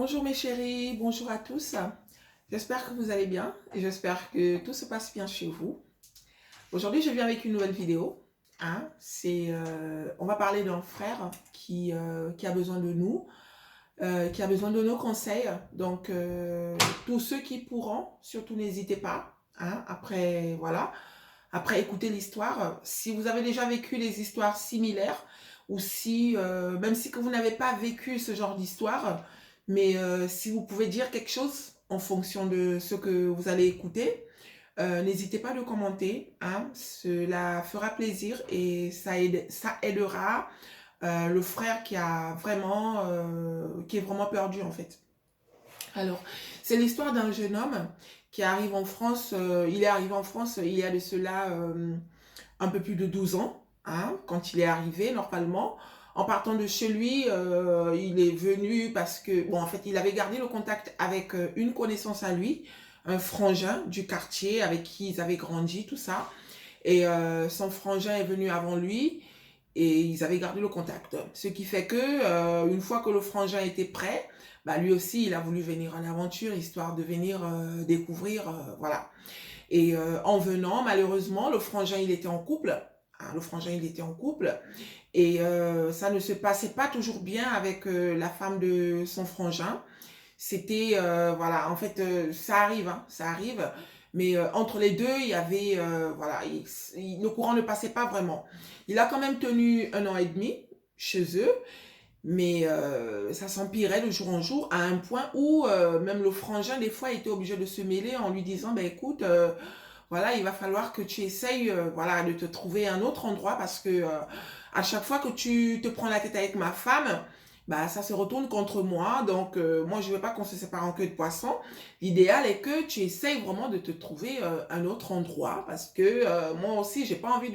Bonjour mes chéris, bonjour à tous. J'espère que vous allez bien et j'espère que tout se passe bien chez vous. Aujourd'hui, je viens avec une nouvelle vidéo. On va parler d'un frère qui a besoin de nous, qui a besoin de nos conseils. Donc, tous ceux qui pourront, surtout n'hésitez pas. Après écouter l'histoire, si vous avez déjà vécu des histoires similaires ou si, même si que vous n'avez pas vécu ce genre d'histoire, mais si vous pouvez dire quelque chose en fonction de ce que vous allez écouter, n'hésitez pas à le commenter, hein, cela fera plaisir et ça aidera le frère qui est vraiment perdu en fait. Alors, c'est l'histoire d'un jeune homme qui arrive en France. Il est arrivé en France il y a de cela un peu plus de 12 ans, hein, quand il est arrivé normalement. En partant de chez lui, il est venu parce que, bon, en fait, il avait gardé le contact avec une connaissance à lui, un frangin du quartier avec qui ils avaient grandi, tout ça. Et son frangin est venu avant lui et ils avaient gardé le contact. Ce qui fait que, une fois que le frangin était prêt, bah, lui aussi, il a voulu venir en aventure, histoire de venir découvrir, voilà. Et en venant, malheureusement, le frangin, il était en couple. Hein, le frangin, il était en couple. Et ça ne se passait pas toujours bien avec la femme de son frangin. C'était, voilà, en fait, ça arrive, hein, ça arrive. Mais entre les deux, il y avait, voilà, le courant ne passait pas vraiment. Il a quand même tenu 1 an et demi chez eux, mais ça s'empirait de jour en jour à un point où même le frangin, des fois, était obligé de se mêler en lui disant, ben écoute, voilà, il va falloir que tu essayes, voilà, de te trouver un autre endroit parce que à chaque fois que tu te prends la tête avec ma femme, bah, ça se retourne contre moi. Donc, moi, je veux pas qu'on se sépare en queue de poisson. L'idéal est que tu essayes vraiment de te trouver un autre endroit parce que moi aussi, j'ai pas envie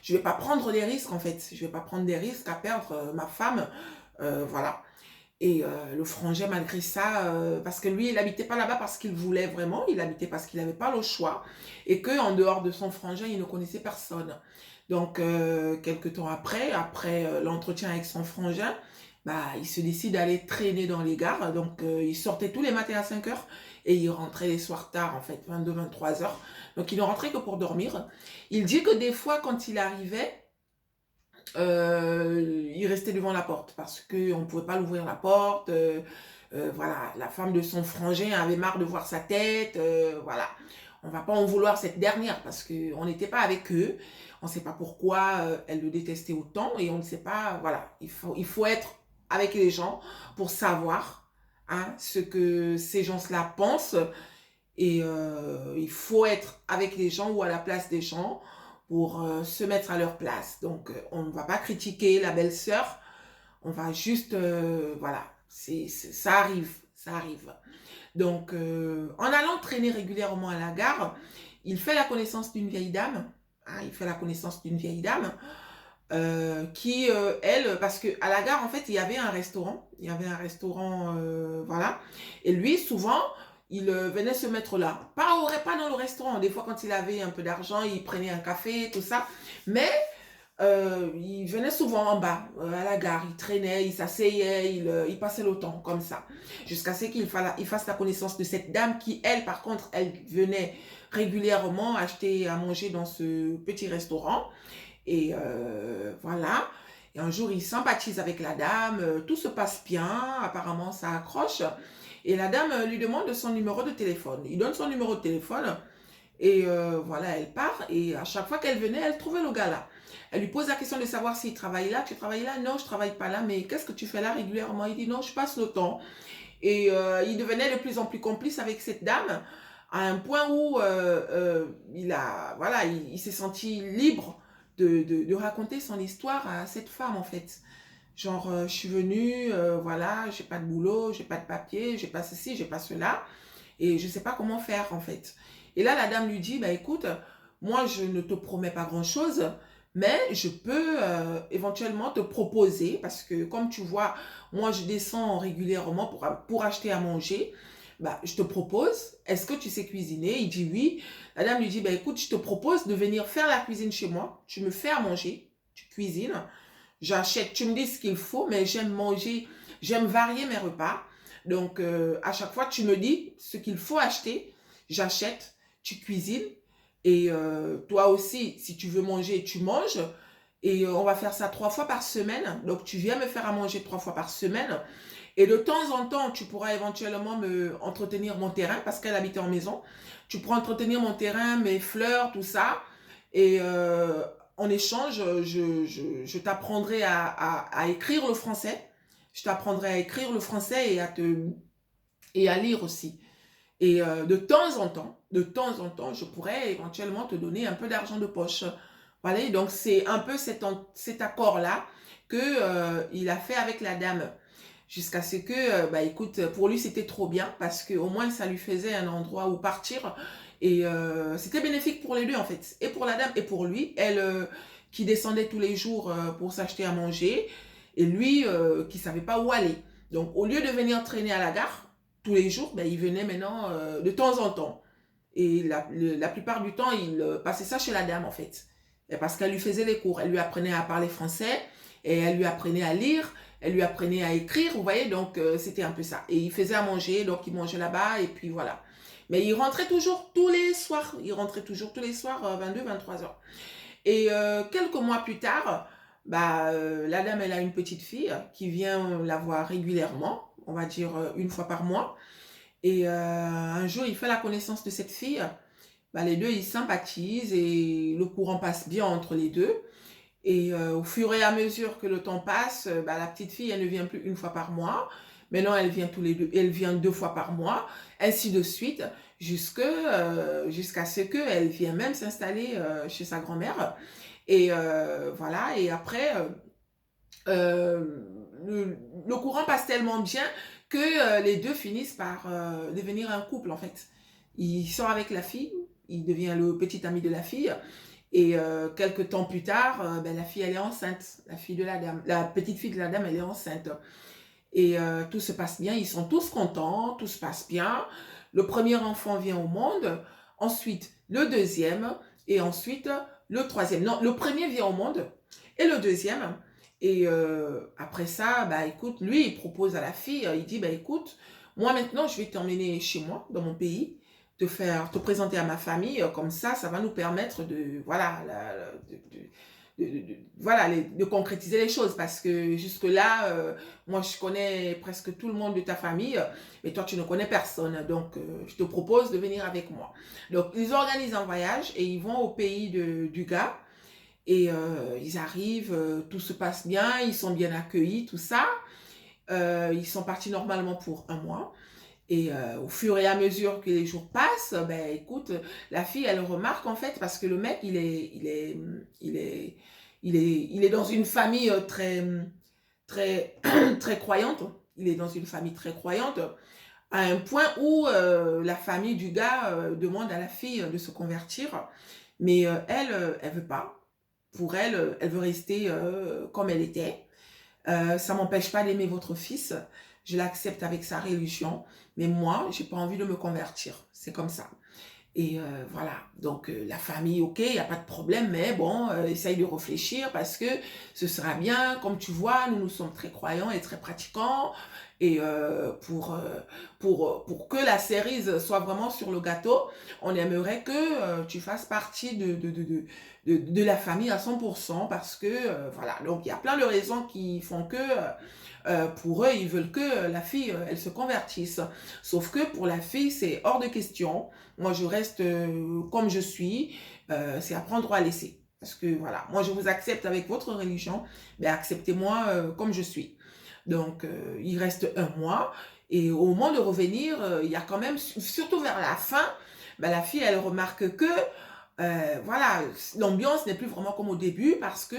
je vais pas prendre des risques en fait. Je vais pas prendre des risques à perdre ma femme. Voilà. Et le frangin, malgré ça, parce que lui, il habitait pas là-bas parce qu'il voulait vraiment, il habitait parce qu'il n'avait pas le choix, et que en dehors de son frangin, il ne connaissait personne. Donc, quelques temps après l'entretien avec son frangin, bah, il se décide d'aller traîner dans les gares. Donc, il sortait tous les matins à 5 heures et il rentrait les soirs tard, en fait, 22, 23 heures. Donc, il ne rentrait que pour dormir. Il dit que des fois, quand il arrivait, il restait devant la porte parce qu'on ne pouvait pas l'ouvrir la porte. Voilà, la femme de son frangin avait marre de voir sa tête. Voilà, on ne va pas en vouloir cette dernière parce qu'on n'était pas avec eux. On ne sait pas pourquoi elle le détestait autant et on ne sait pas. Voilà, il faut être avec les gens pour savoir, hein, ce que ces gens-là pensent et il faut être avec les gens ou à la place des gens pour se mettre à leur place. Donc, on ne va pas critiquer la belle-sœur, on va juste, voilà, ça arrive, ça arrive. Donc, en allant traîner régulièrement à la gare, il fait la connaissance d'une vieille dame, hein, il fait la connaissance d'une vieille dame qui, elle, parce que à la gare, en fait, il y avait un restaurant, voilà, et lui, souvent, il venait se mettre là. Pas dans le restaurant, des fois, quand il avait un peu d'argent, il prenait un café, tout ça, mais il venait souvent en bas, à la gare, il traînait, il s'asseyait, il passait le temps comme ça, jusqu'à ce il fasse la connaissance de cette dame qui, elle, par contre, elle venait régulièrement acheter à manger dans ce petit restaurant. Et voilà. Et un jour, il sympathise avec la dame, tout se passe bien, apparemment ça accroche. Et la dame lui demande son numéro de téléphone. Il donne son numéro de téléphone et voilà, elle part. Et à chaque fois qu'elle venait, elle trouvait le gars là. Elle lui pose la question de savoir s'il travaille là. Tu travailles là? Non, je travaille pas là. Mais qu'est-ce que tu fais là régulièrement? Il dit non, je passe le temps. Et il devenait de plus en plus complice avec cette dame à un point où voilà, il s'est senti libre de raconter son histoire à cette femme en fait. Genre, je suis venue, voilà, j'ai pas de boulot, j'ai pas de papier, j'ai pas ceci, j'ai pas cela, et je sais pas comment faire en fait. Et là, la dame lui dit, bah écoute, moi je ne te promets pas grand-chose, mais je peux éventuellement te proposer, parce que comme tu vois, moi je descends régulièrement pour acheter à manger, bah, je te propose, est-ce que tu sais cuisiner? Il dit oui. La dame lui dit, bah, écoute, je te propose de venir faire la cuisine chez moi. Tu me fais à manger, tu cuisines, j'achète, tu me dis ce qu'il faut, mais j'aime manger, j'aime varier mes repas. Donc, à chaque fois, tu me dis ce qu'il faut acheter, j'achète, tu cuisines. Et toi aussi, si tu veux manger, tu manges. Et on va faire ça 3 fois par semaine. Donc, tu viens me faire à manger 3 fois par semaine. Et de temps en temps, tu pourras éventuellement me entretenir mon terrain parce qu'elle habitait en maison. Tu pourras entretenir mon terrain, mes fleurs, tout ça. Et en échange, je t'apprendrai à écrire le français. Je t'apprendrai à écrire le français et à lire aussi. Et de temps en temps, je pourrais éventuellement te donner un peu d'argent de poche. Voilà, et donc c'est un peu cet accord-là que il a fait avec la dame. Jusqu'à ce que, bah écoute, pour lui c'était trop bien parce que au moins ça lui faisait un endroit où partir et c'était bénéfique pour les deux en fait, et pour la dame et pour lui. Elle qui descendait tous les jours pour s'acheter à manger et lui qui savait pas où aller. Donc au lieu de venir traîner à la gare tous les jours, ben, il venait maintenant de temps en temps. Et la plupart du temps, il passait ça chez la dame, en fait. Et parce qu'elle lui faisait les cours. Elle lui apprenait à parler français, et elle lui apprenait à lire, elle lui apprenait à écrire, vous voyez, donc c'était un peu ça. Et il faisait à manger, donc il mangeait là-bas, et puis voilà. Mais il rentrait toujours tous les soirs. Il rentrait toujours tous les soirs, 22, 23 heures. Et quelques mois plus tard, bah, la dame, elle a une petite fille qui vient la voir régulièrement, on va dire 1 fois par mois. Et un jour, il fait la connaissance de cette fille. Bah, les deux, ils sympathisent et le courant passe bien entre les deux. Et au fur et à mesure que le temps passe, bah, la petite fille, elle ne vient plus 1 fois par mois. Maintenant, elle vient 2 fois par mois, ainsi de suite, jusqu'à ce qu'elle vienne même s'installer chez sa grand-mère. Et voilà, et après, euh, le courant passe tellement bien que les deux finissent par devenir un couple en fait. Il sort avec la fille, il devient le petit ami de la fille, et quelques temps plus tard, ben, la fille elle est enceinte, la fille de la dame, la petite fille de la dame elle est enceinte. Et tout se passe bien, ils sont tous contents, tout se passe bien. Le premier enfant vient au monde, ensuite le deuxième, et ensuite le troisième. Non, le premier vient au monde, et le deuxième. Et après ça, bah écoute, lui, il propose à la fille, il dit, bah écoute, moi maintenant, je vais t'emmener chez moi, dans mon pays, te présenter à ma famille, comme ça va nous permettre de, voilà, voilà, de concrétiser les choses parce que jusque-là, moi je connais presque tout le monde de ta famille, mais toi tu ne connais personne, donc je te propose de venir avec moi. Donc ils organisent un voyage et ils vont au pays du gars et ils arrivent, tout se passe bien, ils sont bien accueillis, tout ça. Ils sont partis normalement pour un mois. Et au fur et à mesure que les jours passent, ben écoute, la fille, elle remarque en fait, parce que le mec, il est dans une famille très, très, très croyante. Il est dans une famille très croyante, à un point où la famille du gars demande à la fille de se convertir. Mais elle veut pas. Pour elle, elle veut rester comme elle était. Ça m'empêche pas d'aimer votre fils. Je l'accepte avec sa religion. Mais moi, j'ai pas envie de me convertir. C'est comme ça. Et voilà. Donc, la famille, ok, il n'y a pas de problème. Mais bon, essaye de réfléchir parce que ce sera bien. Comme tu vois, nous sommes très croyants et très pratiquants. Et pour que la cerise soit vraiment sur le gâteau, on aimerait que tu fasses partie de la famille à 100% parce que, voilà, donc il y a plein de raisons qui font que pour eux, ils veulent que la fille, elle se convertisse. Sauf que pour la fille, c'est hors de question. Moi, je reste comme je suis. C'est à prendre ou à laisser. Parce que, voilà, moi, je vous accepte avec votre religion, mais acceptez-moi comme je suis. Donc, il reste un mois. Et au moment de revenir, il y a quand même, surtout vers la fin, ben, la fille, elle remarque que voilà, l'ambiance n'est plus vraiment comme au début parce que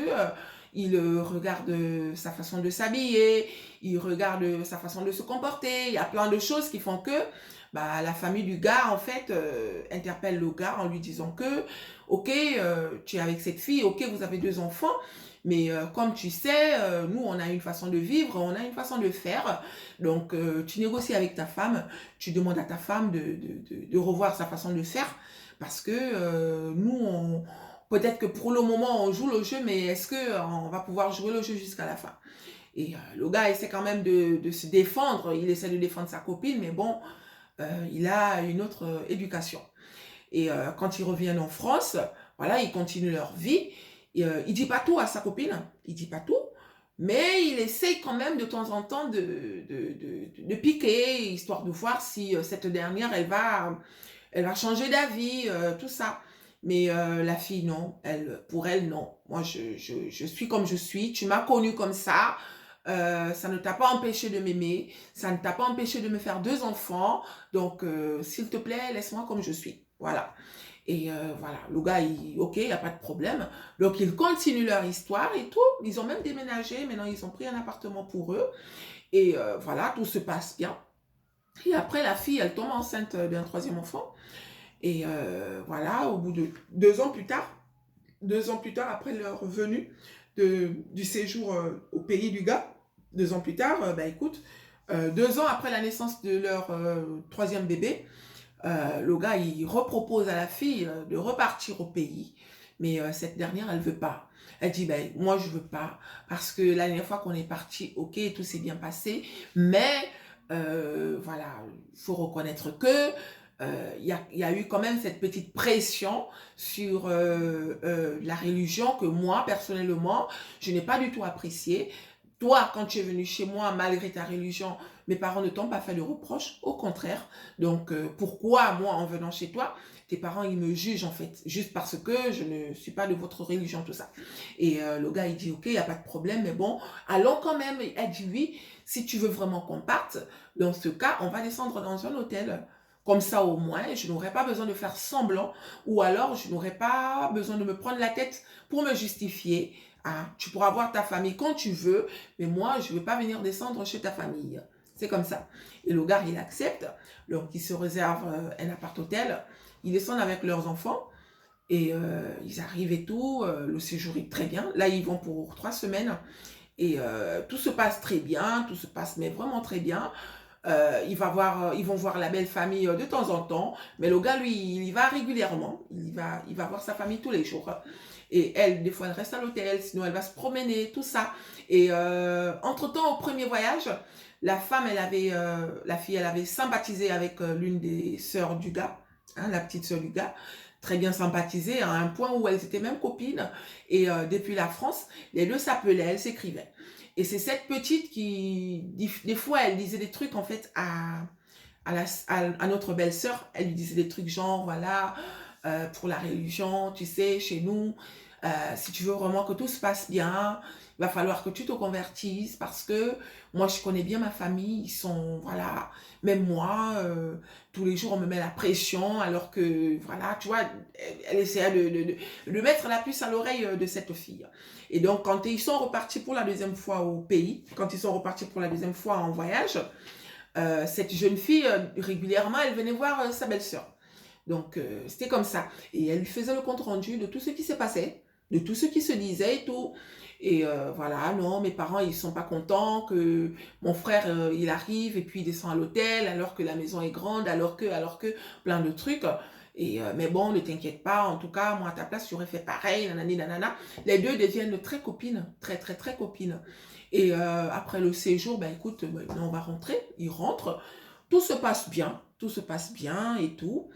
il regarde sa façon de s'habiller, il regarde sa façon de se comporter. Il y a plein de choses qui font que bah, la famille du gars, en fait, interpelle le gars en lui disant que, ok, tu es avec cette fille, ok, vous avez 2 enfants, mais comme tu sais, nous, on a une façon de vivre, on a une façon de faire. Donc, tu négocies avec ta femme, tu demandes à ta femme de revoir sa façon de faire parce que nous, peut-être que pour le moment, on joue le jeu, mais est-ce qu'on va pouvoir jouer le jeu jusqu'à la fin? Et le gars essaie quand même de se défendre, il essaie de défendre sa copine, mais bon, il a une autre éducation. Et quand ils reviennent en France, voilà, ils continuent leur vie. Et, il dit pas tout à sa copine, il dit pas tout, mais il essaye quand même de temps en temps de piquer, histoire de voir si cette dernière, elle va changer d'avis, tout ça. Mais la fille, non. Pour elle, non. Moi, je suis comme je suis. Tu m'as connue comme ça. Ça ne t'a pas empêché de m'aimer. Ça ne t'a pas empêché de me faire 2 enfants. Donc, s'il te plaît, laisse-moi comme je suis. Voilà. Et voilà, le gars, ok, il n'y a pas de problème. Donc, ils continuent leur histoire et tout. Ils ont même déménagé. Maintenant, ils ont pris un appartement pour eux. Et voilà, tout se passe bien. Et après, la fille, elle tombe enceinte d'un 3e enfant. Et voilà, au bout de 2 ans plus tard, 2 ans plus tard, après leur venue du séjour au pays du gars, 2 ans plus tard, bah écoute, 2 ans après la naissance de leur 3e bébé, le gars, il repropose à la fille de repartir au pays, mais cette dernière, elle veut pas. Elle dit, ben, moi, je veux pas, parce que la dernière fois qu'on est parti, ok, tout s'est bien passé, mais voilà, il faut reconnaître que y a eu quand même cette petite pression sur la religion que moi, personnellement, je n'ai pas du tout appréciée. Toi, quand tu es venu chez moi, malgré ta religion, mes parents ne t'ont pas fait de reproches, au contraire. Donc, pourquoi, moi, en venant chez toi, tes parents, ils me jugent, en fait, juste parce que je ne suis pas de votre religion, tout ça. Et le gars, il dit, ok, il n'y a pas de problème, mais bon, allons quand même. Elle dit, oui, si tu veux vraiment qu'on parte, dans ce cas, on va descendre dans un hôtel. Comme ça, au moins, je n'aurais pas besoin de faire semblant, ou alors je n'aurais pas besoin de me prendre la tête pour me justifier. Ah, tu pourras voir ta famille quand tu veux, mais moi, je ne veux pas venir descendre chez ta famille. C'est comme ça. Et le gars, il accepte. Donc, il se réserve un appart-hôtel. Ils descendent avec leurs enfants. Et ils arrivent et tout. Le séjour est très bien. Là, ils vont pour 3 semaines. Et tout se passe très bien. Tout se passe, mais vraiment très bien. Ils vont voir la belle famille de temps en temps. Mais le gars, lui, il y va régulièrement. Il va voir sa famille tous les jours. Et elle, des fois, elle reste à l'hôtel, sinon elle va se promener, tout ça. Et entre-temps, au premier voyage, la fille, elle avait sympathisé avec l'une des sœurs du gars, hein, la petite sœur du gars, très bien sympathisée, à un point où elles étaient même copines. Et depuis la France, les deux s'appelaient, elles s'écrivaient. Et c'est cette petite qui, des fois, elle disait des trucs, en fait, à notre belle-sœur. Elle lui disait des trucs genre, voilà, pour la religion, tu sais, chez nous, si tu veux vraiment que tout se passe bien, il va falloir que tu te convertisses parce que moi, je connais bien ma famille, ils sont, voilà, même moi, tous les jours, on me met la pression alors que, voilà, tu vois, elle essayait de mettre la puce à l'oreille de cette fille. Et donc, quand ils sont repartis pour la 2e fois au pays, quand ils sont repartis pour la 2e fois en voyage, cette jeune fille, régulièrement, elle venait voir sa belle-sœur. Donc, c'était comme ça. Et elle lui faisait le compte-rendu de tout ce qui s'est passé, de tout ce qui se disait et tout. Et voilà, non, mes parents, ils sont pas contents que mon frère, il arrive et puis il descend à l'hôtel alors que la maison est grande, alors que, plein de trucs. Et, mais bon, ne t'inquiète pas, en tout cas, moi, à ta place, j'aurais fait pareil, nanani, nanana. Les deux deviennent très copines, très, très, très copines. Et après le séjour, ben écoute, maintenant on va rentrer. Ils rentrent, tout se passe bien et tout.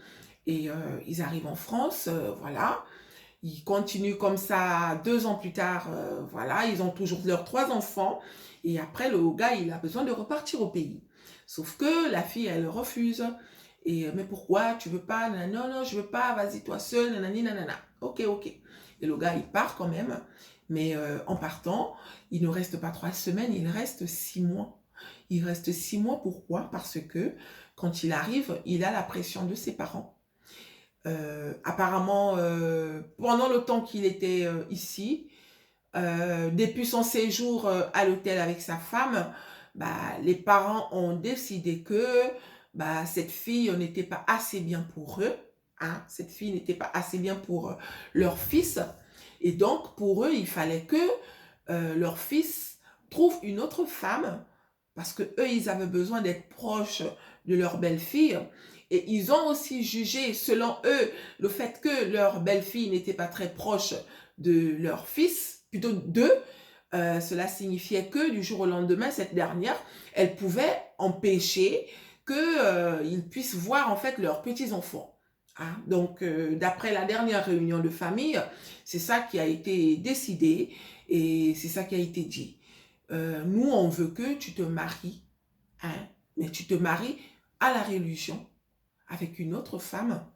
Et ils arrivent en France, voilà. Ils continuent comme ça 2 ans plus tard, voilà. Ils ont toujours leurs 3 enfants. Et après, le gars, il a besoin de repartir au pays. Sauf que la fille, elle refuse. Et mais pourquoi tu veux pas? Non, non, je veux pas, vas-y toi seul, nanani, nanana. Ok, ok. Et le gars, il part quand même. Mais en partant, il ne reste pas 3 semaines, il reste 6 mois. Il reste 6 mois, pourquoi? Parce que quand il arrive, il a la pression de ses parents. Apparemment, pendant le temps qu'il était ici, depuis son séjour à l'hôtel avec sa femme, bah, les parents ont décidé que bah, cette fille n'était pas assez bien pour eux. Hein, cette fille n'était pas assez bien pour leur fils. Et donc, pour eux, il fallait que leur fils trouve une autre femme parce que eux, ils avaient besoin d'être proches de leur belle-fille. Et ils ont aussi jugé, selon eux, le fait que leur belle-fille n'était pas très proche de leur fils, plutôt d'eux, cela signifiait que du jour au lendemain, cette dernière, elle pouvait empêcher qu'ils puissent voir en fait leurs petits-enfants. Hein. Donc, d'après la dernière réunion de famille, c'est ça qui a été décidé et c'est ça qui a été dit. Nous, on veut que tu te maries, hein, mais tu te maries à la religion avec une autre femme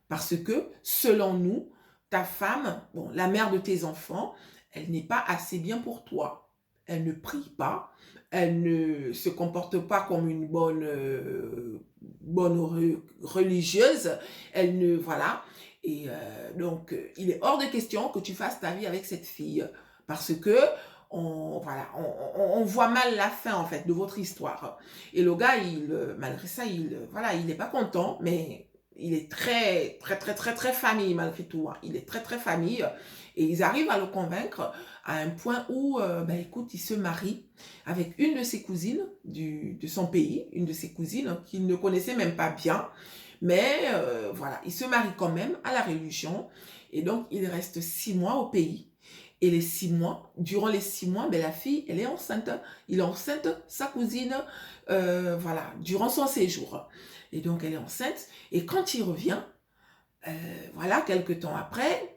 parce que, selon nous, ta femme, bon, la mère de tes enfants, elle n'est pas assez bien pour toi. Elle ne prie pas, elle ne se comporte pas comme une bonne religieuse, elle ne, voilà. Et donc, il est hors de question que tu fasses ta vie avec cette fille parce que voilà, on voit mal la fin en fait de votre histoire. Et le gars, malgré ça, voilà, il n'est pas content, mais il est très, très, très, très, très famille malgré tout. Hein. Il est très, très famille. Et ils arrivent à le convaincre à un point où, ben, écoute, il se marie avec une de ses cousines de son pays, une de ses cousines qu'il ne connaissait même pas bien. Mais voilà, il se marie quand même à la religion. Et donc, il reste 6 mois au pays. Et les 6 mois, durant les 6 mois, ben, la fille, elle est enceinte. Il est enceinte, sa cousine, voilà, durant son séjour. Et donc, elle est enceinte. Et quand il revient, voilà, quelques temps après,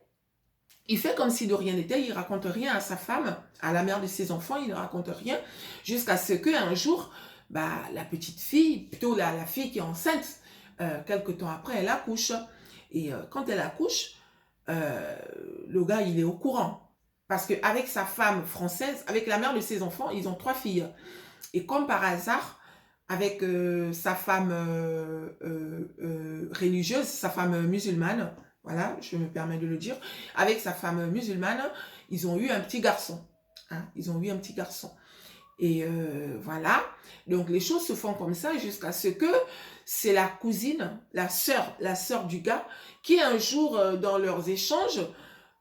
il fait comme si de rien n'était. Il raconte rien à sa femme, à la mère de ses enfants. Il ne raconte rien jusqu'à ce qu'un jour, bah, la petite fille, plutôt la fille qui est enceinte, quelques temps après, elle accouche. Et quand elle accouche, le gars, il est au courant. Parce qu'avec sa femme française, avec la mère de ses enfants, ils ont 3 filles. Et comme par hasard, avec sa femme religieuse, sa femme musulmane, voilà, je me permets de le dire, avec sa femme musulmane, ils ont eu un petit garçon. Hein, ils ont eu un petit garçon. Et voilà, donc les choses se font comme ça jusqu'à ce que c'est la cousine, la sœur du gars, qui un jour, dans leurs échanges,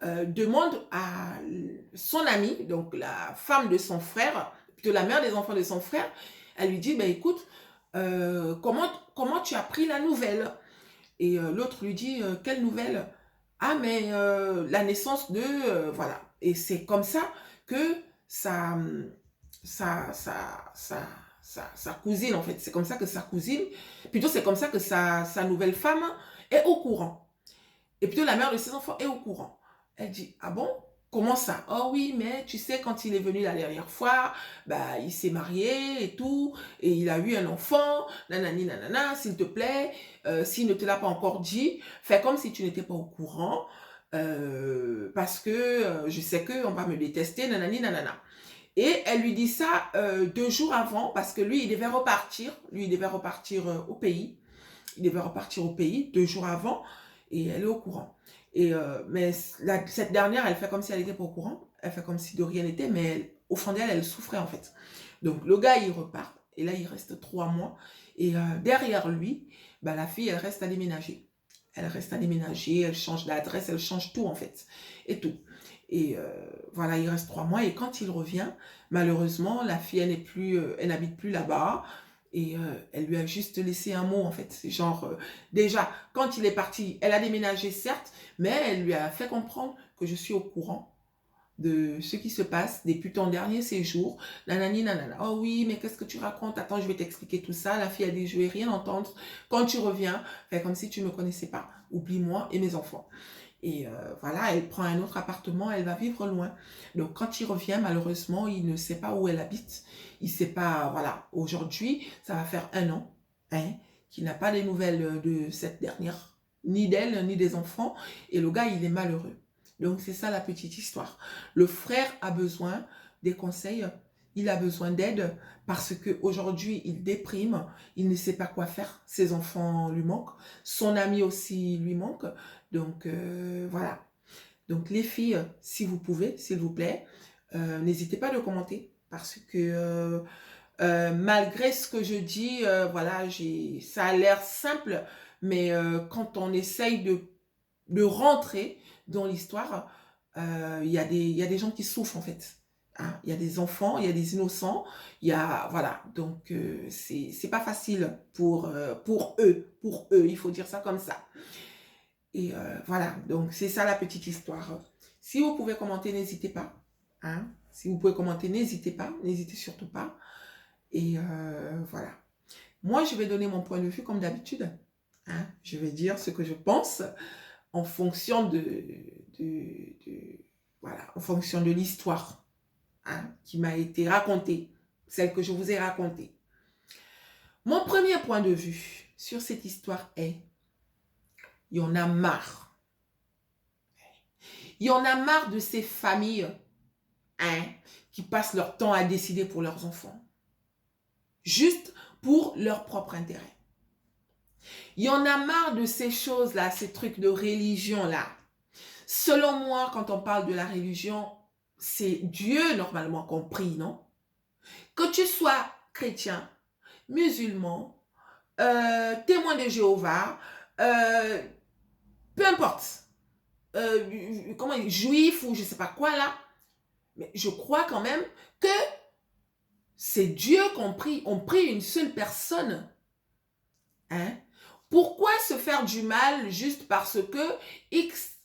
demande à son amie, donc la femme de son frère, plutôt la mère des enfants de son frère, elle lui dit, ben écoute, comment tu as pris la nouvelle? Et l'autre lui dit, quelle nouvelle? Ah, mais la naissance de... voilà. Et c'est comme ça que sa, sa, sa, sa, sa cousine, en fait, c'est comme ça que sa cousine, plutôt c'est comme ça que sa nouvelle femme est au courant. Et plutôt la mère de ses enfants est au courant. Elle dit, ah bon? Comment ça? Oh oui, mais tu sais, quand il est venu la dernière fois, bah, il s'est marié et tout, et il a eu un enfant, nanani, nanana, s'il te plaît, s'il ne te l'a pas encore dit, fais comme si tu n'étais pas au courant, parce que je sais qu'on va me détester, nanani, nanana. Et elle lui dit ça 2 jours avant, parce que lui, il devait repartir, au pays. Il devait repartir au pays 2 jours avant, et elle est au courant. Et, mais cette dernière, elle fait comme si elle n'était pas au courant, elle fait comme si de rien n'était, mais au fond d'elle, elle souffrait en fait. Donc le gars, il repart, et là, il reste 3 mois, et derrière lui, bah, la fille, elle reste à déménager. Elle reste à déménager, elle change d'adresse, elle change tout en fait, et tout. Et voilà, il reste 3 mois, et quand il revient, malheureusement, la fille, elle n'habite plus là-bas, et elle lui a juste laissé un mot, en fait. C'est genre, déjà, quand il est parti, elle a déménagé, certes, mais elle lui a fait comprendre que je suis au courant de ce qui se passe depuis ton dernier séjour. Nanani, nanana. Oh oui, mais qu'est-ce que tu racontes? Attends, je vais t'expliquer tout ça. La fille a dit, je vais rien entendre. Quand tu reviens, fais comme si tu ne me connaissais pas. Oublie-moi et mes enfants. Et voilà, elle prend un autre appartement, elle va vivre loin. Donc quand il revient, malheureusement, il ne sait pas où elle habite. Il ne sait pas, voilà. Aujourd'hui, ça va faire 1 an, hein, qu'il n'a pas de nouvelles de cette dernière, ni d'elle, ni des enfants. Et le gars, il est malheureux. Donc c'est ça la petite histoire. Le frère a besoin des conseils, il a besoin d'aide parce qu'aujourd'hui, il déprime, il ne sait pas quoi faire, ses enfants lui manquent, son ami aussi lui manque. Donc voilà. Donc les filles, si vous pouvez, s'il vous plaît, n'hésitez pas à le commenter parce que malgré ce que je dis, voilà, ça a l'air simple, mais quand on essaye de rentrer dans l'histoire, il y a des gens qui souffrent en fait. Hein. Il y a des enfants, il y a des innocents, il y a, voilà, donc c'est pas facile pour eux, il faut dire ça comme ça. Et voilà, donc c'est ça la petite histoire. Si vous pouvez commenter, n'hésitez pas. Hein. Si vous pouvez commenter, n'hésitez pas, n'hésitez surtout pas. Et voilà. Moi, je vais donner mon point de vue comme d'habitude. Hein. Je vais dire ce que je pense en fonction voilà, en fonction de l'histoire, hein, qui m'a été racontée, celle que je vous ai racontée. Mon premier point de vue sur cette histoire est, il y en a marre. Il y en a marre de ces familles, hein, qui passent leur temps à décider pour leurs enfants. Juste pour leur propre intérêt. Il y en a marre de ces choses-là, ces trucs de religion-là. Selon moi, quand on parle de la religion, c'est Dieu normalement compris, non? Que tu sois chrétien, musulman, témoin de Jéhovah, peu importe, juif ou je ne sais pas quoi là, mais je crois quand même que c'est Dieu compris, on prie une seule personne. Hein? Pourquoi se faire du mal juste parce que X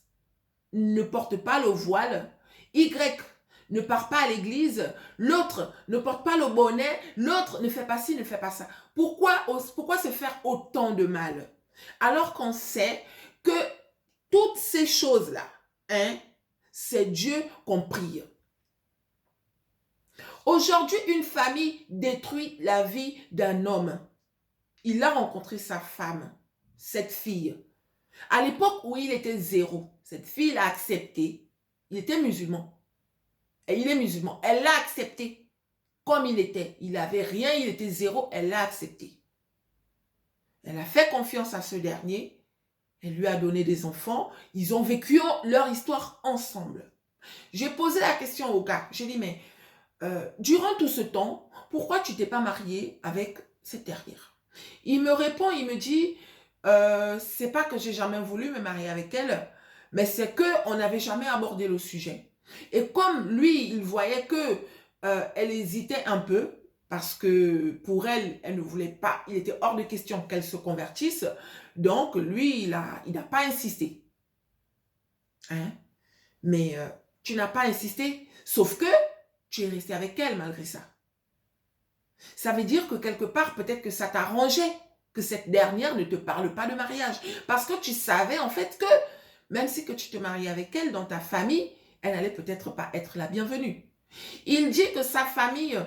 ne porte pas le voile, Y ne part pas à l'église, l'autre ne porte pas le bonnet, l'autre ne fait pas ci, ne fait pas ça. Pourquoi se faire autant de mal? Alors qu'on sait que toutes ces choses-là, hein, c'est Dieu qu'on prie. Aujourd'hui, une famille détruit la vie d'un homme. Il a rencontré sa femme, cette fille. À l'époque où il était 0, cette fille l'a accepté. Il était musulman. Et il est musulman. Elle l'a accepté comme il était. Il n'avait rien, il était 0, elle l'a accepté. Elle a fait confiance à ce dernier. Elle lui a donné des enfants. Ils ont vécu leur histoire ensemble. J'ai posé la question au gars. J'ai dit, mais durant tout ce temps, pourquoi tu t'es pas marié avec cette dernière? Il me répond, il me dit, c'est pas que j'ai jamais voulu me marier avec elle, mais c'est qu'on n'avait jamais abordé le sujet. Et comme lui, il voyait que elle hésitait un peu, parce que pour elle, elle ne voulait pas, il était hors de question qu'elle se convertisse, donc lui, il n'a pas insisté. Hein? Mais tu n'as pas insisté, sauf que tu es resté avec elle malgré ça. Ça veut dire que quelque part, peut-être que ça t'arrangeait que cette dernière ne te parle pas de mariage. Parce que tu savais en fait que, même si que tu te mariais avec elle, dans ta famille, elle n'allait peut-être pas être la bienvenue. Il dit que sa famille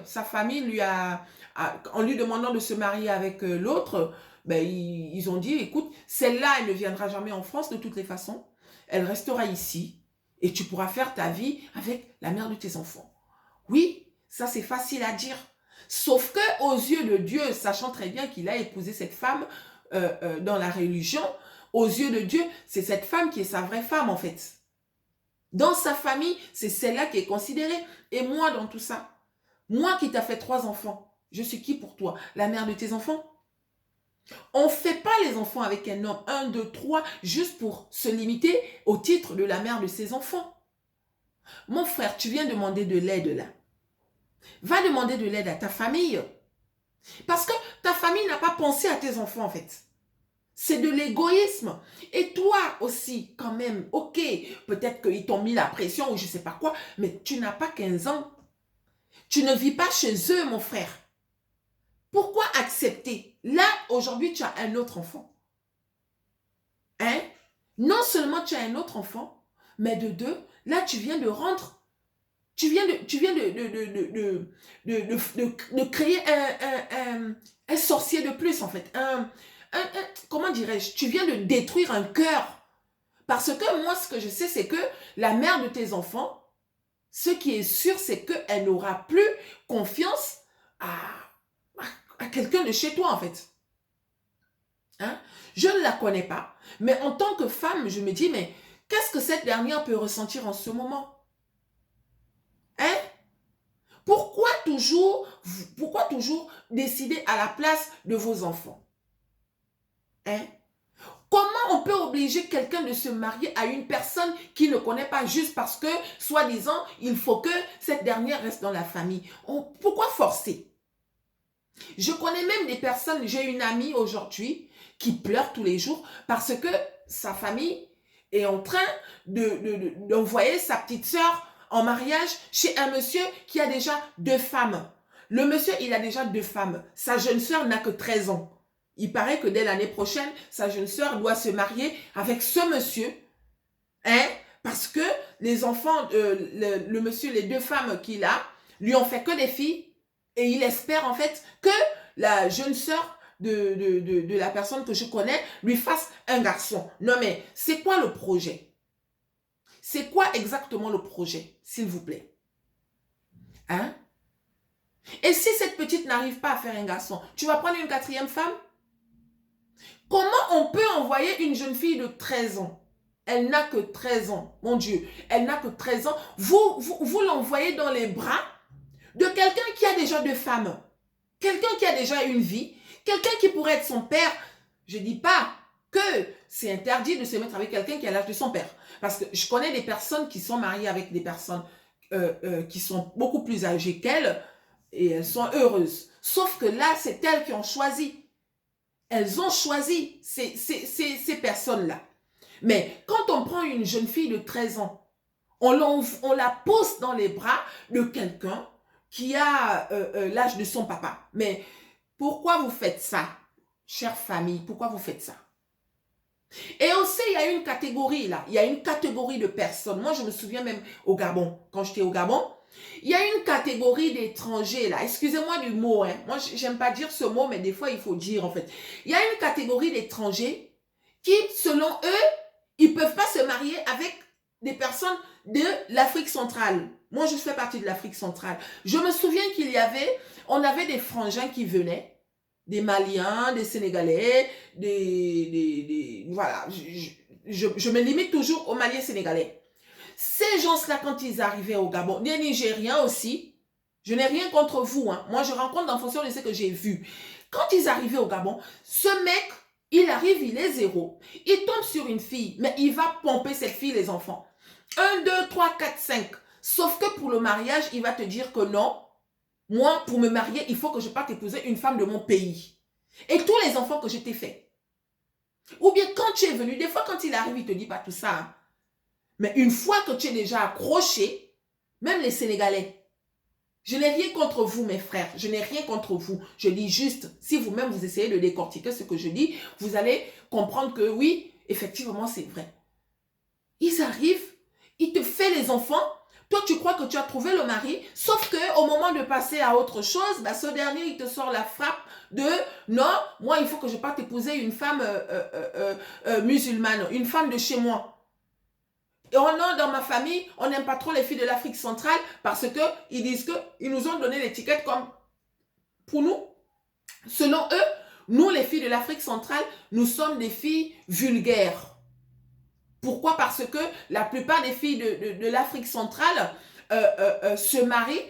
lui en lui demandant de se marier avec l'autre, ben, ils ont dit, écoute, celle-là, elle ne viendra jamais en France de toutes les façons. Elle restera ici et tu pourras faire ta vie avec la mère de tes enfants. Oui, ça c'est facile à dire. Sauf que aux yeux de Dieu, sachant très bien qu'il a épousé cette femme dans la religion, aux yeux de Dieu, c'est cette femme qui est sa vraie femme en fait. Dans sa famille, c'est celle-là qui est considérée. Et moi dans tout ça, moi qui t'ai fait 3 enfants, je suis qui pour toi? La mère de tes enfants? On ne fait pas les enfants avec un homme, 1, 2, 3, juste pour se limiter au titre de la mère de ses enfants. Mon frère, tu viens demander de l'aide là. Va demander de l'aide à ta famille. Parce que ta famille n'a pas pensé à tes enfants en fait. C'est de l'égoïsme. Et toi aussi, quand même, ok, peut-être qu'ils t'ont mis la pression ou je ne sais pas quoi, mais tu n'as pas 15 ans. Tu ne vis pas chez eux, mon frère. Pourquoi accepter? Là, aujourd'hui, tu as un autre enfant. Hein? Non seulement tu as un autre enfant, mais de 2, là, tu viens de rendre. Tu viens de créer un sorcier de plus, en fait. Comment dirais-je? Tu viens de détruire un cœur. Parce que moi, ce que je sais, c'est que la mère de tes enfants, ce qui est sûr, c'est qu'elle n'aura plus confiance à quelqu'un de chez toi, en fait. Hein? Je ne la connais pas. Mais en tant que femme, je me dis, mais qu'est-ce que cette dernière peut ressentir en ce moment? Hein? Pourquoi toujours décider à la place de vos enfants? Hein? Comment on peut obliger quelqu'un de se marier à une personne qui ne connaît pas juste parce que, soi-disant, il faut que cette dernière reste dans la famille? Pourquoi forcer? Je connais même des personnes, j'ai une amie aujourd'hui qui pleure tous les jours parce que sa famille est en train d'envoyer sa petite sœur en mariage chez un monsieur qui a déjà 2 femmes. Le monsieur, il a déjà 2 femmes. Sa jeune sœur n'a que 13 ans. Il paraît que dès l'année prochaine, sa jeune sœur doit se marier avec ce monsieur. Hein? Parce que les enfants, le monsieur, les 2 femmes qu'il a, lui ont fait que des filles. Et il espère en fait que la jeune sœur de la personne que je connais lui fasse un garçon. Non mais, c'est quoi le projet? C'est quoi exactement le projet, s'il vous plaît? Hein? Et si cette petite n'arrive pas à faire un garçon, tu vas prendre une 4e femme? Comment on peut envoyer une jeune fille de 13 ans? Elle n'a que 13 ans, mon Dieu. Elle n'a que 13 ans. Vous l'envoyez dans les bras de quelqu'un qui a déjà 2 femmes. Quelqu'un qui a déjà une vie. Quelqu'un qui pourrait être son père. Je ne dis pas que c'est interdit de se mettre avec quelqu'un qui a l'âge de son père. Parce que je connais des personnes qui sont mariées avec des personnes qui sont beaucoup plus âgées qu'elles et elles sont heureuses. Sauf que là, c'est elles qui ont choisi. Elles ont choisi ces personnes-là. Mais quand on prend une jeune fille de 13 ans, on la pose dans les bras de quelqu'un qui a l'âge de son papa. Mais pourquoi vous faites ça, chère famille? Pourquoi vous faites ça? Et aussi, il y a une catégorie là. Il y a une catégorie de personnes. Moi, je me souviens même au Gabon, quand j'étais au Gabon, il y a une catégorie d'étrangers là. Excusez-moi du mot, hein. Moi, j'aime pas dire ce mot, mais des fois, il faut dire en fait. Il y a une catégorie d'étrangers qui, selon eux, ils ne peuvent pas se marier avec des personnes de l'Afrique centrale. Moi, je fais partie de l'Afrique centrale. Je me souviens on avait des frangins qui venaient, des Maliens, des Sénégalais, voilà, je me limite toujours aux Maliens sénégalais. Ces gens-là, quand ils arrivaient au Gabon, des Nigériens aussi, je n'ai rien contre vous, hein. Moi, je rencontre en fonction de ce que j'ai vu. Quand ils arrivaient au Gabon, ce mec, il arrive, il est 0. Il tombe sur une fille, mais il va pomper cette fille, les enfants. 1, 2, 3, 4, 5. Sauf que pour le mariage, il va te dire que non, moi, pour me marier, il faut que je parte épouser une femme de mon pays. Et tous les enfants que je t'ai faits. Ou bien quand tu es venu, des fois quand il arrive, il ne te dit pas tout ça. Hein. Mais une fois que tu es déjà accroché, même les Sénégalais, je n'ai rien contre vous, mes frères. Je n'ai rien contre vous. Je dis juste, si vous-même vous essayez de décortiquer ce que je dis, vous allez comprendre que oui, effectivement, c'est vrai. Ils arrivent, ils te font les enfants. Toi, tu crois que tu as trouvé le mari, sauf qu'au moment de passer à autre chose, bah, ce dernier, il te sort la frappe de « Non, moi, il faut que je parte épouser une femme musulmane, une femme de chez moi. » Et oh non, dans ma famille, on n'aime pas trop les filles de l'Afrique centrale parce qu'ils disent qu'ils nous ont donné l'étiquette comme pour nous. Selon eux, nous, les filles de l'Afrique centrale, nous sommes des filles vulgaires. Pourquoi? Parce que la plupart des filles de l'Afrique centrale se marient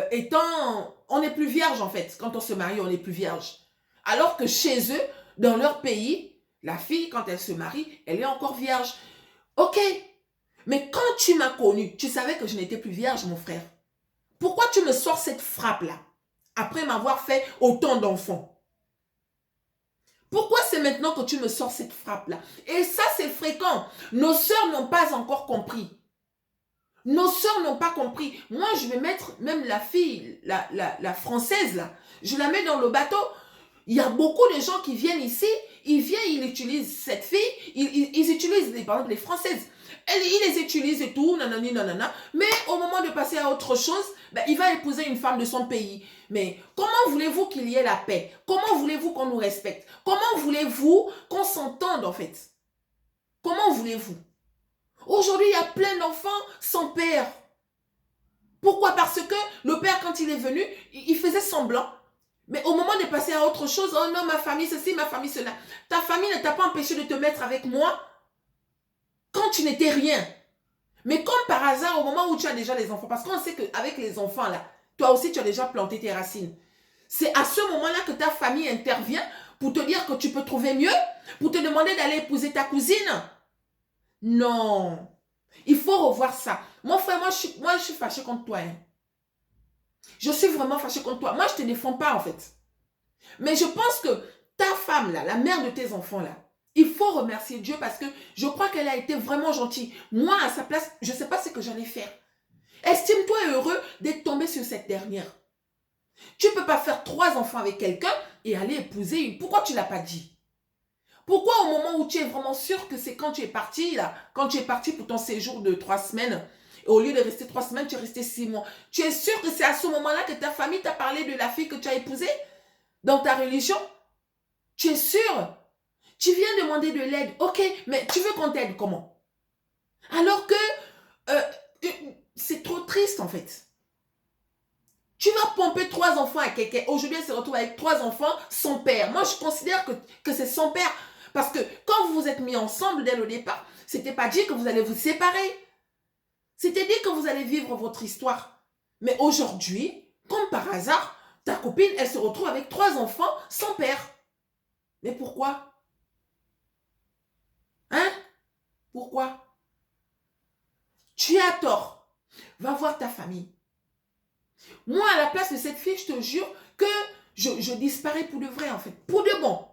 étant... On n'est plus vierge en fait. Quand on se marie, on n'est plus vierge. Alors que chez eux, dans leur pays, la fille, quand elle se marie, elle est encore vierge. Ok, mais quand tu m'as connue, tu savais que je n'étais plus vierge, mon frère. Pourquoi tu me sors cette frappe-là, après m'avoir fait autant d'enfants? Pourquoi c'est maintenant que tu me sors cette frappe-là? Et ça, c'est fréquent. Nos sœurs n'ont pas encore compris. Nos sœurs n'ont pas compris. Moi, je vais mettre même la fille, la française, là, je la mets dans le bateau. Il y a beaucoup de gens qui viennent ici, ils utilisent cette fille, ils utilisent, par exemple, les Françaises. Ils les utilisent et tout, nanani, nanana. Mais au moment de passer à autre chose, ben, il va épouser une femme de son pays. Mais comment voulez-vous qu'il y ait la paix? Comment voulez-vous qu'on nous respecte? Comment voulez-vous qu'on s'entende, en fait? Comment voulez-vous? Aujourd'hui, il y a plein d'enfants sans père. Pourquoi? Parce que le père, quand il est venu, il faisait semblant. Mais au moment de passer à autre chose, oh non, ma famille ceci, ma famille cela. Ta famille ne t'a pas empêché de te mettre avec moi quand tu n'étais rien. Mais comme par hasard, au moment où tu as déjà les enfants, parce qu'on sait qu'avec les enfants, là, toi aussi, tu as déjà planté tes racines. C'est à ce moment-là que ta famille intervient pour te dire que tu peux trouver mieux, pour te demander d'aller épouser ta cousine. Non. Il faut revoir ça. Mon frère, moi, je suis fâchée contre toi. Hein. Je suis vraiment fâchée contre toi. Moi, je ne te défends pas, en fait. Mais je pense que ta femme, là, la mère de tes enfants, là, il faut remercier Dieu parce que je crois qu'elle a été vraiment gentille. Moi, à sa place, je ne sais pas ce que j'allais faire. Estime-toi heureux d'être tombé sur cette dernière. Tu ne peux pas faire 3 enfants avec quelqu'un et aller épouser une. Pourquoi tu ne l'as pas dit? Pourquoi au moment où tu es vraiment sûr que c'est quand tu es parti, là, quand tu es parti pour ton séjour de 3 semaines, et au lieu de rester 3 semaines, tu es resté 6 mois. Tu es sûr que c'est à ce moment-là que ta famille t'a parlé de la fille que tu as épousée dans ta religion? Tu es sûr? Tu viens demander de l'aide, ok, mais tu veux qu'on t'aide comment? Alors que euh, c'est trop triste en fait. Tu vas pomper 3 enfants à quelqu'un. Aujourd'hui, elle se retrouve avec 3 enfants sans père. Moi, je considère que c'est sans père. Parce que quand vous vous êtes mis ensemble dès le départ, c'était pas dit que vous allez vous séparer. C'était dit que vous allez vivre votre histoire. Mais aujourd'hui, comme par hasard, ta copine, elle se retrouve avec 3 enfants sans père. Mais pourquoi? Hein? Pourquoi? Tu as tort. Va voir ta famille. Moi, à la place de cette fille, je te jure que je disparais pour de vrai, en fait. Pour de bon.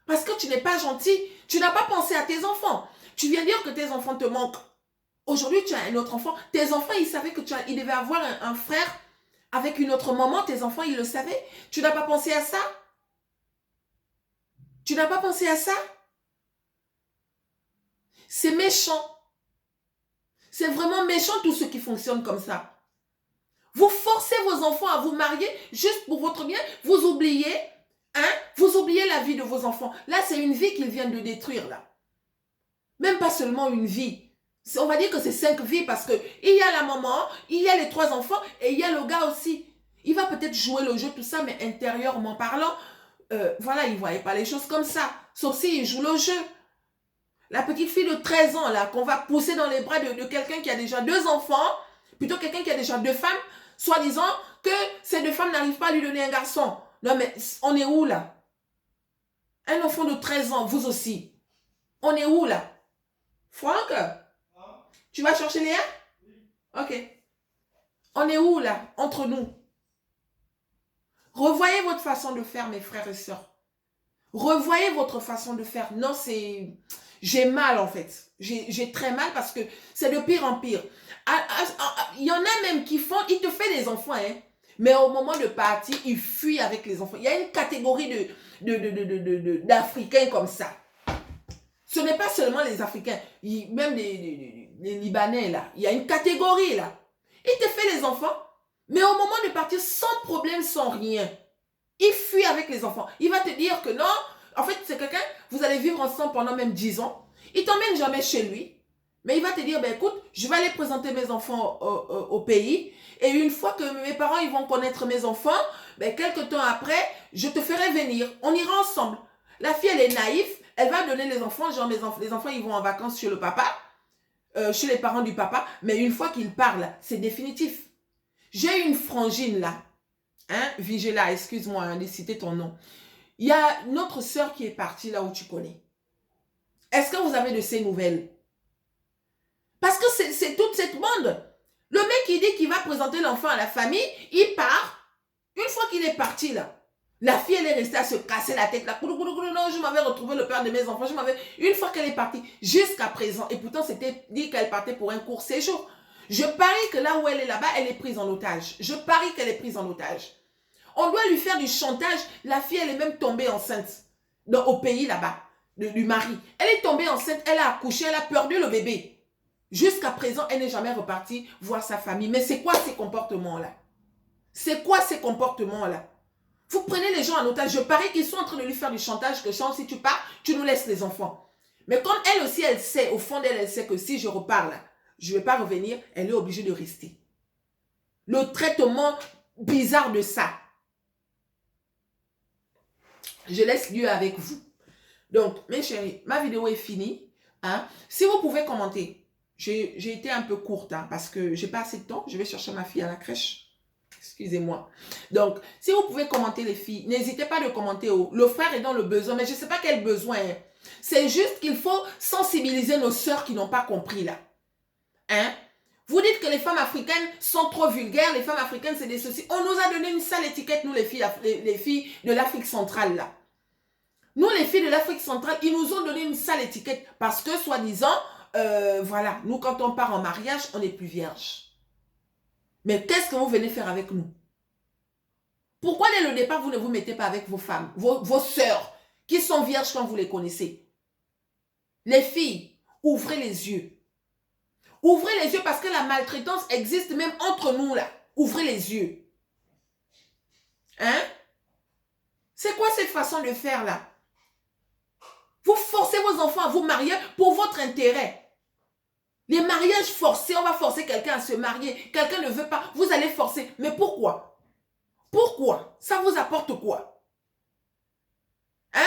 Parce que tu n'es pas gentil. Tu n'as pas pensé à tes enfants. Tu viens dire que tes enfants te manquent. Aujourd'hui, tu as un autre enfant. Tes enfants, ils savaient que ils devaient avoir un frère avec une autre maman. Tes enfants, ils le savaient. Tu n'as pas pensé à ça? Tu n'as pas pensé à ça? C'est méchant. C'est vraiment méchant tout ce qui fonctionne comme ça. Vous forcez vos enfants à vous marier juste pour votre bien. Vous oubliez, vous oubliez la vie de vos enfants. Là, c'est une vie qu'ils viennent de détruire, là. Même pas seulement une vie. On va dire que c'est 5 vies parce que il y a la maman, il y a les 3 enfants et il y a le gars aussi. Il va peut-être jouer le jeu, tout ça, mais intérieurement parlant, voilà, il ne voyait pas les choses comme ça. Sauf s'il joue le jeu. La petite fille de 13 ans, là, qu'on va pousser dans les bras de quelqu'un qui a déjà 2 enfants, plutôt quelqu'un qui a déjà 2 femmes, soi-disant que ces 2 femmes n'arrivent pas à lui donner un garçon. Non, mais on est où, là? Un enfant de 13 ans, vous aussi. On est où, là? Franck, tu vas chercher Léa? Ok. On est où, là? Entre nous. Revoyez votre façon de faire, mes frères et sœurs. Revoyez votre façon de faire. Non, c'est... J'ai mal, en fait. J'ai très mal parce que c'est de pire en pire. Il y en a même qui font... Ils te font des enfants, hein. Mais au moment de partir, ils fuient avec les enfants. Il y a une catégorie d'Africains comme ça. Ce n'est pas seulement les Africains. Même les Libanais, là. Il y a une catégorie, là. Il te fait les enfants. Mais au moment de partir, sans problème, sans rien. Il fuit avec les enfants. Il va te dire que non, en fait, c'est quelqu'un, vous allez vivre ensemble pendant même 10 ans. Il t'emmène jamais chez lui. Mais il va te dire, ben écoute, je vais aller présenter mes enfants au pays. Et une fois que mes parents ils vont connaître mes enfants, ben quelques temps après, je te ferai venir. On ira ensemble. La fille, elle est naïve. Elle va donner les enfants, genre les enfants, ils vont en vacances chez le papa, chez les parents du papa. Mais une fois qu'ils parlent, c'est définitif. J'ai une frangine là. Vigela, excuse-moi de citer ton nom. Il y a notre sœur qui est partie là où tu connais. Est-ce que vous avez de ces nouvelles? Parce que c'est toute cette bande. Le mec, il dit qu'il va présenter l'enfant à la famille, il part. Une fois qu'il est parti là, la fille, elle est restée à se casser la tête là. Non, je m'avais retrouvé le père de mes enfants. Une fois qu'elle est partie, jusqu'à présent, et pourtant c'était dit qu'elle partait pour un court séjour. Je parie que là où elle est là-bas, elle est prise en otage. Je parie qu'elle est prise en otage. On doit lui faire du chantage. La fille, elle est même tombée enceinte au pays là-bas, du mari. Elle est tombée enceinte, elle a accouché, elle a perdu le bébé. Jusqu'à présent, elle n'est jamais repartie voir sa famille. Mais c'est quoi ces comportements-là? C'est quoi ces comportements-là? Vous prenez les gens en otage. Je parie qu'ils sont en train de lui faire du chantage que si tu pars, tu nous laisses les enfants. Mais comme elle aussi, elle sait, au fond d'elle, elle sait que si je repars là, je ne vais pas revenir, elle est obligée de rester. Le traitement bizarre de ça. Je laisse Dieu avec vous. Donc, mes chéris, ma vidéo est finie. Si vous pouvez commenter, j'ai été un peu courte parce que j'ai pas assez de temps. Je vais chercher ma fille à la crèche. Excusez-moi. Donc, si vous pouvez commenter les filles, n'hésitez pas à commenter. Le frère est dans le besoin, mais je ne sais pas quel besoin. C'est juste qu'il faut sensibiliser nos sœurs qui n'ont pas compris là. Vous dites que les femmes africaines sont trop vulgaires, les femmes africaines c'est des ceci. On nous a donné une sale étiquette, nous les filles de l'Afrique centrale là. Nous les filles de l'Afrique centrale, ils nous ont donné une sale étiquette parce que soi-disant, voilà, nous quand on part en mariage, on n'est plus vierge. Mais qu'est-ce que vous venez faire avec nous? Pourquoi dès le départ, vous ne vous mettez pas avec vos femmes, vos sœurs, qui sont vierges quand vous les connaissez? Les filles, ouvrez les yeux. Ouvrez les yeux parce que la maltraitance existe même entre nous là. Ouvrez les yeux. Hein? C'est quoi cette façon de faire là? Vous forcez vos enfants à vous marier pour votre intérêt. Les mariages forcés, on va forcer quelqu'un à se marier. Quelqu'un ne veut pas, vous allez forcer. Mais pourquoi? Pourquoi? Ça vous apporte quoi? Hein?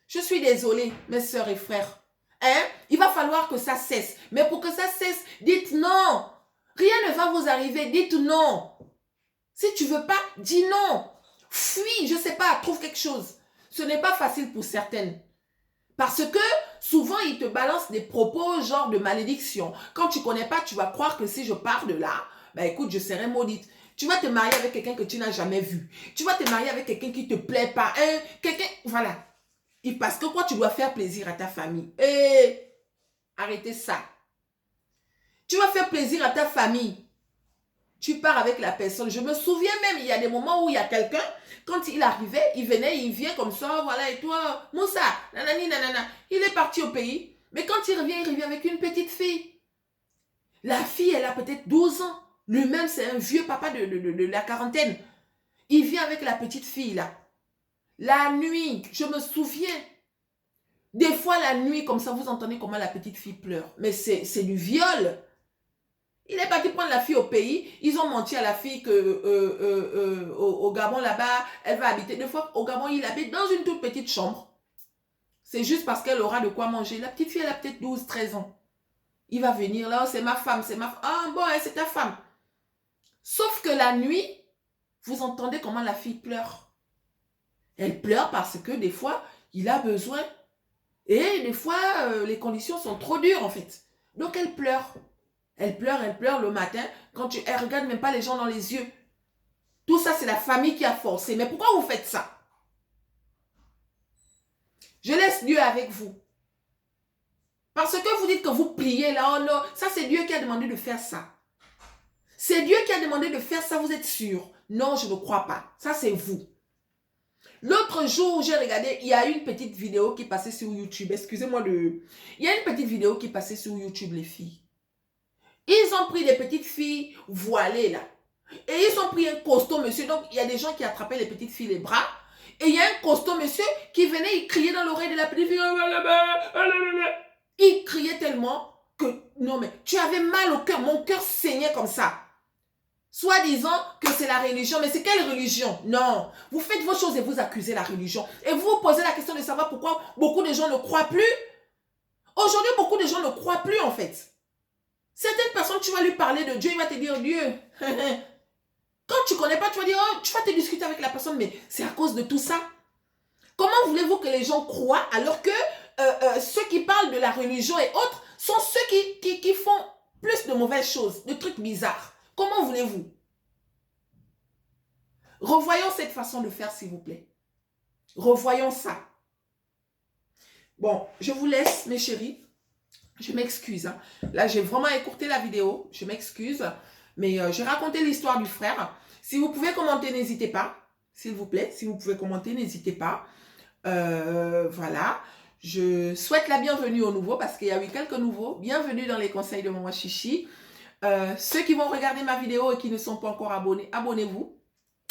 Je suis désolée, mes sœurs et frères. Hein? Il va falloir que ça cesse. Mais pour que ça cesse, dites non. Rien ne va vous arriver, dites non. Si tu ne veux pas, dis non. Fuis, je ne sais pas, trouve quelque chose. Ce n'est pas facile pour certaines. Parce que souvent, ils te balancent des propos genre de malédiction. Quand tu ne connais pas, tu vas croire que si je pars de là, ben écoute, je serai maudite. Tu vas te marier avec quelqu'un que tu n'as jamais vu. Tu vas te marier avec quelqu'un qui ne te plaît pas. Quelqu'un, voilà. Et parce que quoi, tu dois faire plaisir à ta famille. Arrêtez ça. Tu vas faire plaisir à ta famille. Tu pars avec la personne. Je me souviens même, il y a des moments où il y a quelqu'un, quand il arrivait, il venait, il vient comme ça, voilà, et toi, Moussa, nanani, nanana. Il est parti au pays. Mais quand il revient avec une petite fille. La fille, elle a peut-être 12 ans. Lui-même, c'est un vieux papa de la quarantaine. Il vient avec la petite fille, là. La nuit, je me souviens. Des fois, la nuit, comme ça, vous entendez comment la petite fille pleure. Mais c'est du viol. Il est parti prendre la fille au pays. Ils ont menti à la fille que au Gabon, là-bas, elle va habiter. Des fois, au Gabon, il habite dans une toute petite chambre. C'est juste parce qu'elle aura de quoi manger. La petite fille, elle a peut-être 12, 13 ans. Il va venir là, oh, c'est ma femme, c'est ma femme. Ah bon, c'est ta femme. Sauf que la nuit, vous entendez comment la fille pleure. Elle pleure parce que des fois, il a besoin. Et des fois, les conditions sont trop dures en fait. Donc elle pleure. Elle pleure le matin. Elle ne regarde même pas les gens dans les yeux. Tout ça, c'est la famille qui a forcé. Mais pourquoi vous faites ça? Je laisse Dieu avec vous. Parce que vous dites que vous priez là, oh non, ça c'est Dieu qui a demandé de faire ça. C'est Dieu qui a demandé de faire ça, vous êtes sûr? Non, je ne crois pas. Ça c'est vous. L'autre jour, j'ai regardé, il y a une petite vidéo qui passait sur YouTube. Excusez-moi de... Il y a une petite vidéo qui passait sur YouTube, les filles. Ils ont pris des petites filles voilées là. Et ils ont pris un costaud monsieur. Donc, il y a des gens qui attrapaient les petites filles les bras. Et il y a un costaud monsieur qui venait, il criait dans l'oreille de la petite fille. Il criait tellement que... Non mais, tu avais mal au cœur. Mon cœur saignait comme ça. Soit disant que c'est la religion. Mais c'est quelle religion? Non. Vous faites vos choses et vous accusez la religion. Et vous vous posez la question de savoir pourquoi beaucoup de gens ne croient plus. Aujourd'hui, beaucoup de gens ne croient plus en fait. Certaines personnes, tu vas lui parler de Dieu, il va te dire Dieu. Quand tu ne connais pas, tu vas dire, oh, tu vas te discuter avec la personne, mais c'est à cause de tout ça. Comment voulez-vous que les gens croient alors que ceux qui parlent de la religion et autres sont ceux qui font plus de mauvaises choses, de trucs bizarres? Comment voulez-vous? Revoyons cette façon de faire, s'il vous plaît. Revoyons ça. Bon, je vous laisse, mes chéris. Je m'excuse. Hein. Là, j'ai vraiment écourté la vidéo. Je m'excuse. Mais j'ai raconté l'histoire du frère. Si vous pouvez commenter, n'hésitez pas. S'il vous plaît, si vous pouvez commenter, n'hésitez pas. Voilà. Je souhaite la bienvenue aux nouveaux parce qu'il y a eu quelques nouveaux. Bienvenue dans les conseils de Maman Chichi. Ceux qui vont regarder ma vidéo et qui ne sont pas encore abonnés, abonnez-vous.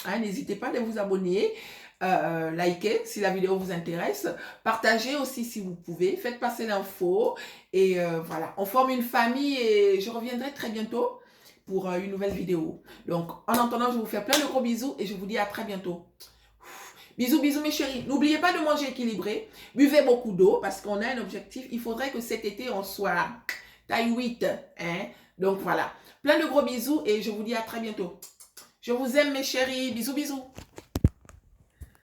Hein, n'hésitez pas à vous abonner. Likez si la vidéo vous intéresse. Partagez aussi si vous pouvez. Faites passer l'info. Et voilà, on forme une famille et je reviendrai très bientôt pour une nouvelle vidéo. Donc, en attendant, je vous fais plein de gros bisous et je vous dis à très bientôt. Bisous, bisous mes chéris. N'oubliez pas de manger équilibré. Buvez beaucoup d'eau parce qu'on a un objectif. Il faudrait que cet été, on soit taille 8. Hein? Donc voilà, plein de gros bisous et je vous dis à très bientôt. Je vous aime mes chéris. Bisous, bisous.